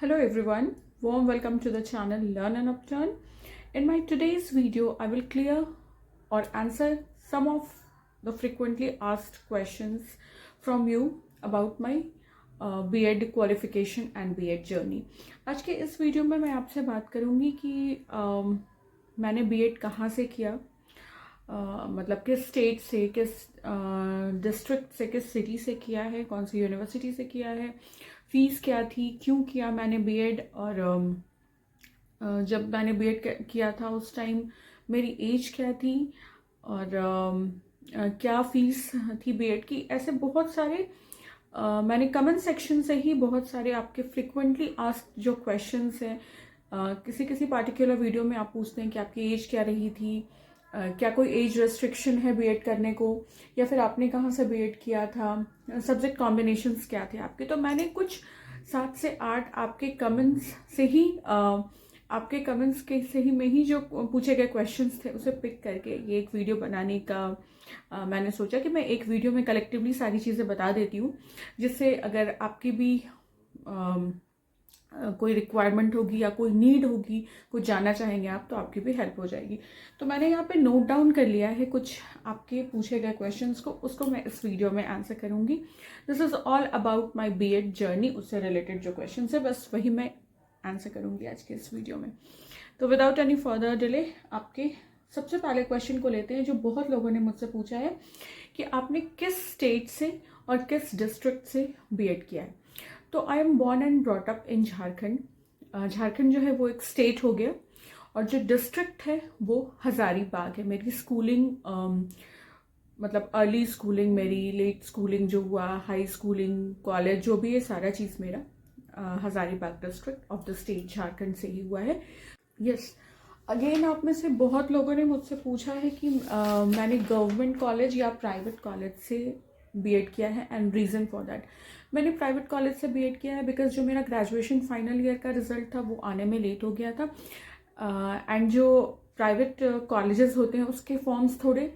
Hello everyone, warm welcome to the channel Learn and Upturn. In my today's video, I will clear or answer some of the frequently asked questions from you about my B.Ed qualification and B.Ed journey. आज के इस video में मैं आपसे बात करूँगी कि मैंने B.Ed कहाँ से किया, मतलब किस स्टेट से, किस डिस्ट्रिक्ट से, किस सिटी से किया है, कौन सी यूनिवर्सिटी से किया है, फीस क्या थी, क्यों किया मैंने बीएड, और जब मैंने बीएड किया था उस टाइम मेरी एज क्या थी, और क्या फीस थी बीएड की। ऐसे बहुत सारे मैंने कमेंट सेक्शन से ही बहुत सारे आपके फ्रिक्वेंटली आस्क्ड जो क्वेश्चंस हैं, किसी किसी पार्टिकुलर वीडियो में आप पूछते हैं कि आपकी एज क्या रही थी, क्या कोई एज रेस्ट्रिक्शन है बीएड करने को, या फिर आपने कहाँ से बीएड किया था, सब्जेक्ट कॉम्बिनेशंस क्या थे आपके। तो मैंने कुछ 7 से 8 आपके कमेंट्स से ही में ही जो पूछे गए क्वेश्चंस थे उसे पिक करके ये एक वीडियो बनाने का मैंने सोचा कि मैं एक वीडियो में कलेक्टिवली सारी चीज़ें बता देती हूँ, जिससे अगर आपकी भी कोई रिक्वायरमेंट होगी या कोई नीड होगी, कुछ जानना चाहेंगे आप, तो आपकी भी हेल्प हो जाएगी। तो मैंने यहाँ पे नोट डाउन कर लिया है कुछ आपके पूछे गए क्वेश्चंस को, उसको मैं इस वीडियो में आंसर करूँगी। This is all about my BEd journey, उससे रिलेटेड जो क्वेश्चन है बस वही मैं आंसर करूँगी आज के इस वीडियो में। तो विदाउट एनी फर्दर डिले आपके सबसे पहले क्वेश्चन को लेते हैं, जो बहुत लोगों ने मुझसे पूछा है कि आपने किस स्टेट से और किस डिस्ट्रिक्ट से बीएड किया है। तो I am born and brought up in Jharkhand. Jharkhand जो है वो एक स्टेट हो गया, और जो डिस्ट्रिक्ट है वो हज़ारीबाग है। मेरी स्कूलिंग मतलब अर्ली स्कूलिंग मेरी, लेट स्कूलिंग जो हुआ, हाई स्कूलिंग, कॉलेज, जो भी है सारा चीज़ मेरा Hazaribagh district of the state Jharkhand से ही हुआ है। यस, अगेन आप में से बहुत लोगों ने मुझसे पूछा है कि मैंने गवर्नमेंट कॉलेज या प्राइवेट कॉलेज से बीएड किया है, एंड रीज़न फॉर दैट। मैंने प्राइवेट कॉलेज से बीएड किया है बिकॉज जो मेरा ग्रेजुएशन फाइनल ईयर का रिजल्ट था वो आने में लेट हो गया था, एंड जो प्राइवेट कॉलेजेस होते हैं उसके फॉर्म्स थोड़े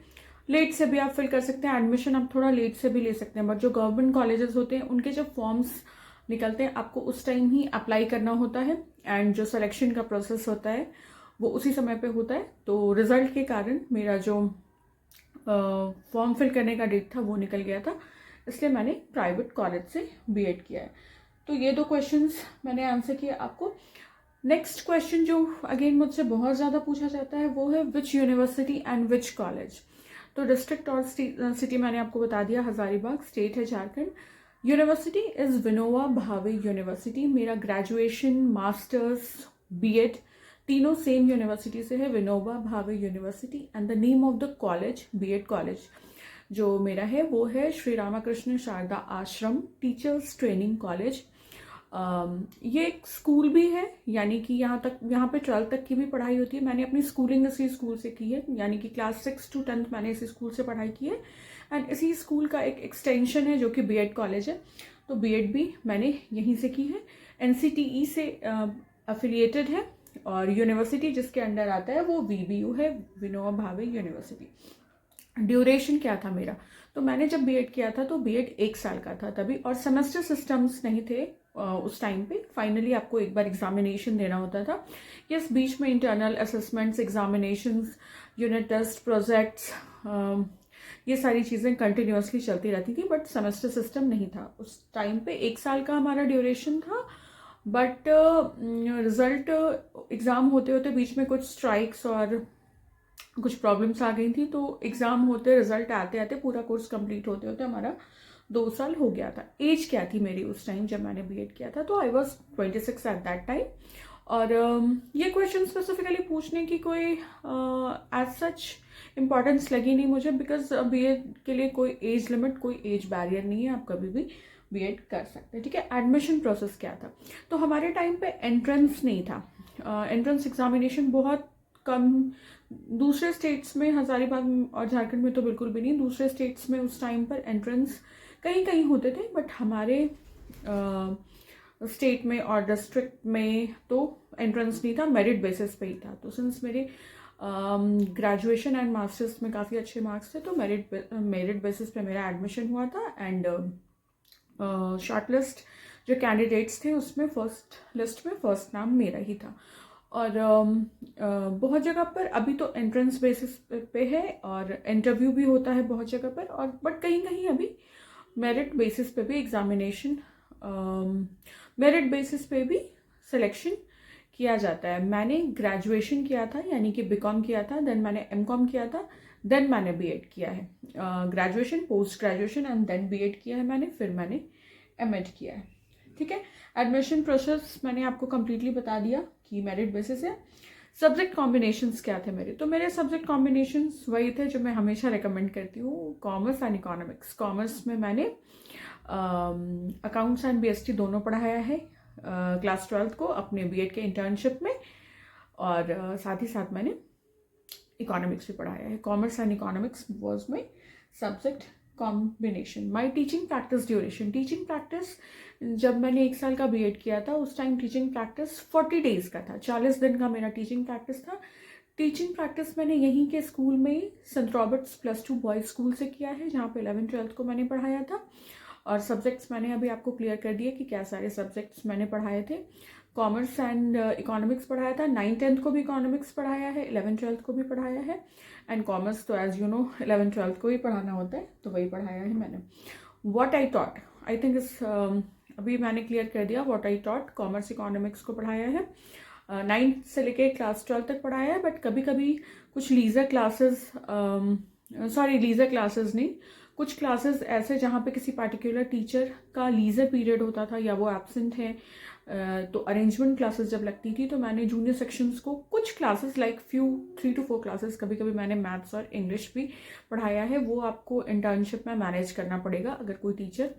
लेट से भी आप फिल कर सकते हैं, एडमिशन आप थोड़ा लेट से भी ले सकते हैं, बट जो गवर्नमेंट कॉलेजेस होते हैं उनके जब फॉर्म्स निकलते हैं आपको उस टाइम ही अप्लाई करना होता है, एंड जो सिलेक्शन का प्रोसेस होता है वो उसी समय पे होता है। तो रिजल्ट के कारण मेरा जो फॉर्म फिल करने का डेट था वो निकल गया था, इसलिए मैंने प्राइवेट कॉलेज से बीएड किया है। तो ये 2 क्वेश्चंस मैंने आंसर किया आपको। नेक्स्ट क्वेश्चन जो अगेन मुझसे बहुत ज़्यादा पूछा जाता है वो है which university and which college. तो डिस्ट्रिक्ट और सिटी मैंने आपको बता दिया, हज़ारीबाग, स्टेट है Jharkhand. University is Vinoba Bhave university. मेरा ग्रेजुएशन, मास्टर्स, बीएड तीनों सेम यूनिवर्सिटी से है, Vinoba Bhave university. And the name of the college, BEd college जो मेरा है वो है श्री रामाकृष्ण शारदा आश्रम टीचर्स ट्रेनिंग कॉलेज। ये एक स्कूल भी है, यानी कि यहाँ पे 12th तक की भी पढ़ाई होती है। मैंने अपनी स्कूलिंग इसी स्कूल से की है, यानी कि क्लास 6 to 10th मैंने इसी स्कूल से पढ़ाई की है, एंड इसी स्कूल का एक एक्सटेंशन है जो कि बीएड कॉलेज है। तो बीएड भी मैंने यहीं से की है, एनसीटीई से अफिलिएटेड है, और यूनिवर्सिटी जिसके अंडर आता है वो वीबीयू है, विनोबा भावे यूनिवर्सिटी। ड्यूरेशन क्या था मेरा, तो मैंने जब बीएड किया था तो बीएड 1 साल का था तभी, और सेमेस्टर सिस्टम्स नहीं थे उस टाइम पे। फाइनली आपको एक बार एग्जामिनेशन देना होता था। यस, बीच में internal assessments, examinations, unit test, projects, ये सारी चीज़ें कंटिन्यूसली चलती रहती थी, बट सेमेस्टर सिस्टम नहीं था उस टाइम पे। 1 साल का हमारा ड्यूरेशन था, बट रिजल्ट एग्ज़ाम होते होते बीच में कुछ स्ट्राइक्स और कुछ प्रॉब्लम्स आ गई थी, तो एग्ज़ाम होते, रिजल्ट आते आते, पूरा कोर्स कंप्लीट होते होते हमारा 2 साल हो गया था। एज क्या थी मेरी उस टाइम जब मैंने बीएड किया था, तो I was 26 at that time. और ये क्वेश्चन स्पेसिफिकली पूछने की कोई एज सच इम्पॉर्टेंस लगी नहीं मुझे, बिकॉज बीएड के लिए कोई एज लिमिट, कोई एज बैरियर नहीं है, आप कभी भी बीएड कर सकते हैं। ठीक है, एडमिशन प्रोसेस क्या था, तो हमारे टाइम पे एंट्रेंस नहीं था, एंट्रेंस एग्जामिनेशन बहुत कम। दूसरे स्टेट्स में, हज़ारीबाग और झारखंड में तो बिल्कुल भी नहीं, दूसरे स्टेट्स में उस टाइम पर एंट्रेंस कहीं कहीं होते थे, बट हमारे स्टेट में और डिस्ट्रिक्ट में तो एंट्रेंस नहीं था, मेरिट बेसिस पे ही था। तो सिंस मेरे ग्रेजुएशन एंड मास्टर्स में काफ़ी अच्छे मार्क्स थे, तो मेरिट बेसिस पे मेरा एडमिशन हुआ था, एंड शॉर्टलिस्ट जो कैंडिडेट्स थे उसमें फर्स्ट लिस्ट में फर्स्ट नाम मेरा ही था। और बहुत जगह पर अभी तो एंट्रेंस बेसिस पे है और इंटरव्यू भी होता है बहुत जगह पर, और बट कहीं कहीं अभी मेरिट बेसिस पे भी एग्जामिनेशन, मेरिट बेसिस पे भी सिलेक्शन किया जाता है। मैंने ग्रेजुएशन किया था, यानी कि बीकॉम किया था, देन मैंने एमकॉम किया था, देन मैंने बीएड किया है। Graduation, post graduation and then BEd किया है मैंने, फिर मैंने एमएड किया है। ठीक है, एडमिशन प्रोसेस मैंने आपको कम्प्लीटली बता दिया कि मेरिट बेसिस है। सब्जेक्ट कॉम्बिनेशंस क्या थे मेरे, तो मेरे सब्जेक्ट कॉम्बिनेशंस वही थे जो मैं हमेशा रिकमेंड करती हूँ, कॉमर्स एंड इकोनॉमिक्स। कॉमर्स में मैंने अकाउंट्स एंड बीएसटी दोनों पढ़ाया है क्लास 12th को अपने बीएड के इंटर्नशिप में, और साथ ही साथ मैंने इकोनॉमिक्स भी पढ़ाया है। Commerce and economics was my subject combination. My teaching practice duration, teaching practice जब मैंने 1 साल का बीएड किया था उस टाइम टीचिंग प्रैक्टिस 40 डेज का था, 40 दिन का मेरा टीचिंग प्रैक्टिस था। टीचिंग प्रैक्टिस मैंने यहीं के स्कूल में सेंट रॉबर्ट्स +2 बॉयज़ स्कूल से किया है, जहाँ पे 11th 12th को मैंने पढ़ाया था। और सब्जेक्ट्स मैंने अभी आपको क्लियर कर दिए कि क्या सारे सब्जेक्ट्स मैंने पढ़ाए थे। कॉमर्स एंड इकोनॉमिक्स पढ़ाया था, 9th 10th को भी इकोनॉमिक्स पढ़ाया है, 11th 12th को भी पढ़ाया है। एंड कॉमर्स तो as you know 11th 12th को ही पढ़ाना होता है, तो वही पढ़ाया है मैंने। What I taught, I think इस अभी मैंने क्लियर कर दिया। What I taught, commerce economics को पढ़ाया है, 9th से लेके क्लास 12 तक पढ़ाया है। बट कभी कभी कुछ लीजर क्लासेस, लीजर क्लासेस नहीं, कुछ क्लासेस ऐसे जहाँ पे किसी पर्टिकुलर टीचर का लीजर पीरियड होता था या वो एब्सेंट है, तो अरेंजमेंट क्लासेस जब लगती थी तो मैंने जूनियर सेक्शंस को कुछ क्लासेस लाइक 3 to 4 क्लासेस कभी कभी मैंने मैथ्स और इंग्लिश भी पढ़ाया है। वो आपको इंटर्नशिप में मैनेज करना पड़ेगा, अगर कोई टीचर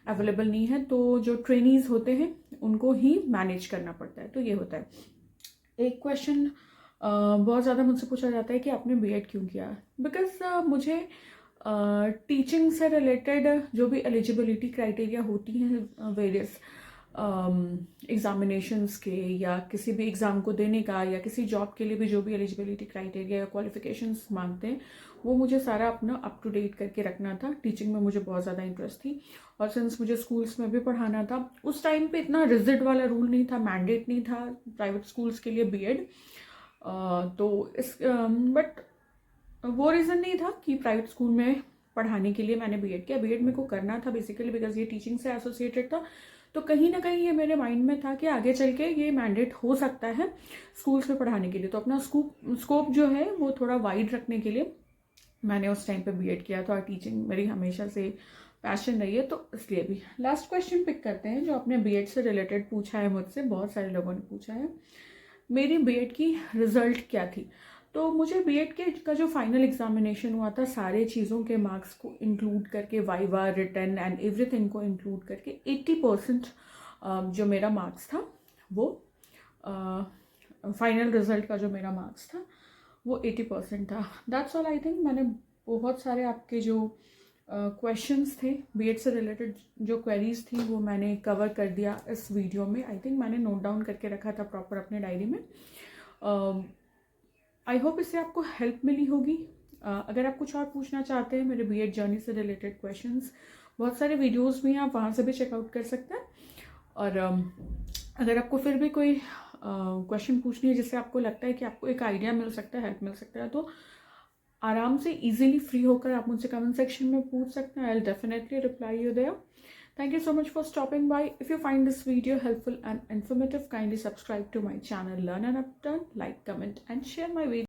अवेलेबल नहीं है तो जो ट्रेनीज होते हैं उनको ही मैनेज करना पड़ता है। तो ये होता है। एक क्वेश्चन बहुत ज़्यादा मुझसे पूछा जाता है कि आपने बीएड क्यों किया। बिकॉज मुझे टीचिंग से रिलेटेड जो भी एलिजिबिलिटी क्राइटेरिया होती हैं वेरियस एग्जामिनेशंस के, या किसी भी एग्ज़ाम को देने का, या किसी जॉब के लिए भी जो भी एलिजिबिलिटी क्राइटेरिया या क्वालिफिकेशंस मांगते हैं, वो मुझे सारा अपना अप टू डेट करके रखना था। टीचिंग में मुझे बहुत ज़्यादा इंटरेस्ट थी, और सिंस मुझे स्कूल्स में भी पढ़ाना था, उस टाइम पे इतना रिजिड वाला रूल नहीं था, मैंडेट नहीं था प्राइवेट स्कूल्स के लिए बीएड। तो इस बट वो रीज़न नहीं था कि प्राइवेट स्कूल में पढ़ाने के लिए मैंने बीएड किया। बीएड मेरे को करना था बेसिकली बिकॉज ये टीचिंग से एसोसिएटेड था, तो कहीं ना कहीं ये मेरे माइंड में था कि आगे चल के ये मैंडेट हो सकता है स्कूल्स में पढ़ाने के लिए। तो अपना स्कोप जो है वो थोड़ा वाइड रखने के लिए मैंने उस टाइम पे बीएड किया था, और टीचिंग मेरी हमेशा से पैशन रही है, तो इसलिए भी। लास्ट क्वेश्चन पिक करते हैं जो अपने बीएड से रिलेटेड पूछा है मुझसे, बहुत सारे लोगों ने पूछा है, मेरी बीएड की रिजल्ट क्या थी। तो मुझे बीएड के का जो फाइनल एग्जामिनेशन हुआ था, सारे चीज़ों के मार्क्स को इंक्लूड करके, वाइवा, रिटन एंड एवरीथिंग को इंक्लूड करके 80% जो मेरा मार्क्स था वो फाइनल रिजल्ट का जो मेरा मार्क्स था वो 80% था। That's all. आई थिंक मैंने बहुत सारे आपके जो क्वेश्चंस थे बीएड से रिलेटेड, जो क्वेरीज थी, वो मैंने कवर कर दिया इस वीडियो में। आई थिंक मैंने नोट डाउन करके रखा था प्रॉपर अपने डायरी में। आई होप इससे आपको हेल्प मिली होगी। अगर आप कुछ और पूछना चाहते हैं मेरे बीएड जर्नी से रिलेटेड क्वेश्चंस, बहुत सारे वीडियोस भी हैं, आप वहाँ से भी चेकआउट कर सकते हैं। और अगर आपको फिर भी कोई क्वेश्चन पूछनी है जिससे आपको लगता है कि आपको एक आइडिया मिल सकता है, हेल्प मिल सकता है, तो आराम से इजीली फ्री होकर आप मुझसे कमेंट सेक्शन में पूछ सकते हैं। I will definitely reply you there. Thank you so much for stopping by. If you find this video helpful and informative, kindly subscribe to my channel Learn and Upturn, like, comment and share my video.